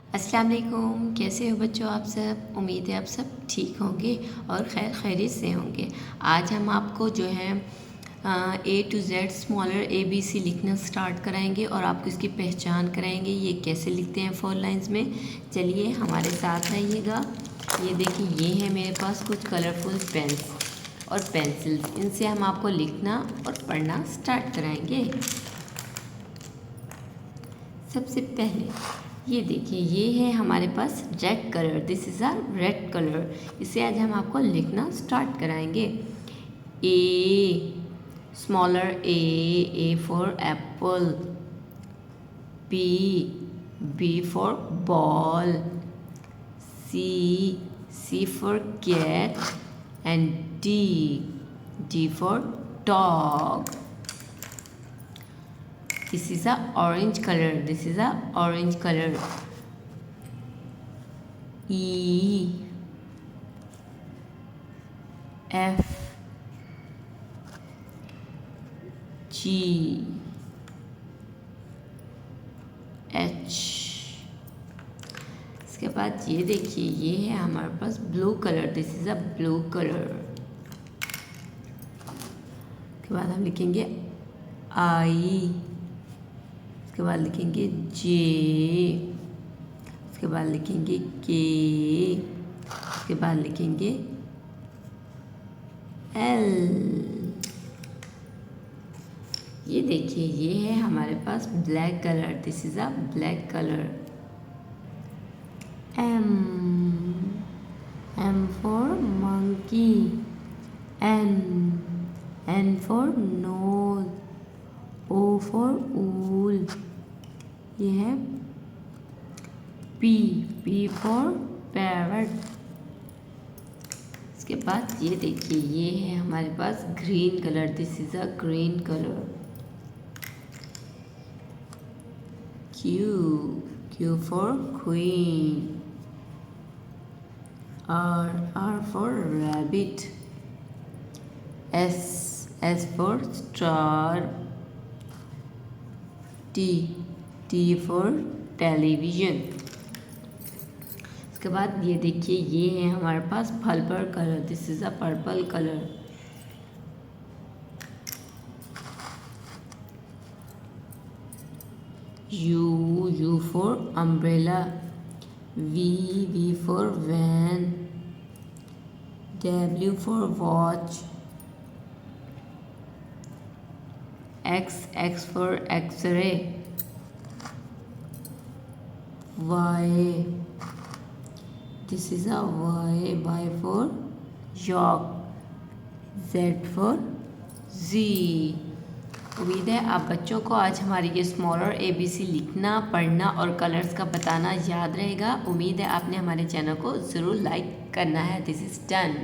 अस्सलाम वालेकुम। कैसे हो बच्चों आप सब? उम्मीद है आप सब ठीक होंगे और खैर खैरियत से होंगे। आज हम आपको जो है A to Z smaller ABC लिखना स्टार्ट कराएंगे और आपको इसकी पहचान कराएंगे ये कैसे लिखते हैं 4 लाइंस में। चलिए हमारे साथ आइएगा। ये देखिए, ये है मेरे पास कुछ कलरफुल पेन्स और पेंसिल्स। इनसे हम आपको लिखना और पढ़ना स्टार्ट कराएंगे। सबसे पहले ये देखिए, ये है हमारे पास red colour. This is a red colour. इसे आज हम आपको लिखना स्टार्ट कराएंगे। A, smaller A for apple. B for ball. C for cat and D for dog. This is a orange color. This is a orange color. E, F, G, H. इसके बाद ये देखिए, ये है हमारे पास blue colour. This is a blue colour. उसके बाद हम लिखेंगे आई. उसके बाद लिखेंगे जे. उसके बाद लिखेंगे के. उसके बाद लिखेंगे एल. ये देखिए, ये है हमारे पास black colour. This is a black colour. M for monkey. N for nose. O for owl. ये है पी फॉर पैरट. इसके बाद ये देखिए, ये है हमारे पास green colour. This is a green colour. Q for queen. R for rabbit. S for star. T for television. इसके बाद ये देखिए, ये है हमारे पास purple colour. This is a purple colour. U for umbrella. V for van. W for watch. X for X-ray. Y, this is a Y for York. Z for Z. उम्मीद है आप बच्चों को आज हमारी ये स्मॉलर ABC लिखना, पढ़ना और कलर्स का बताना याद रहेगा। उम्मीद है आपने हमारे चैनल को ज़रूर लाइक करना है. This is done.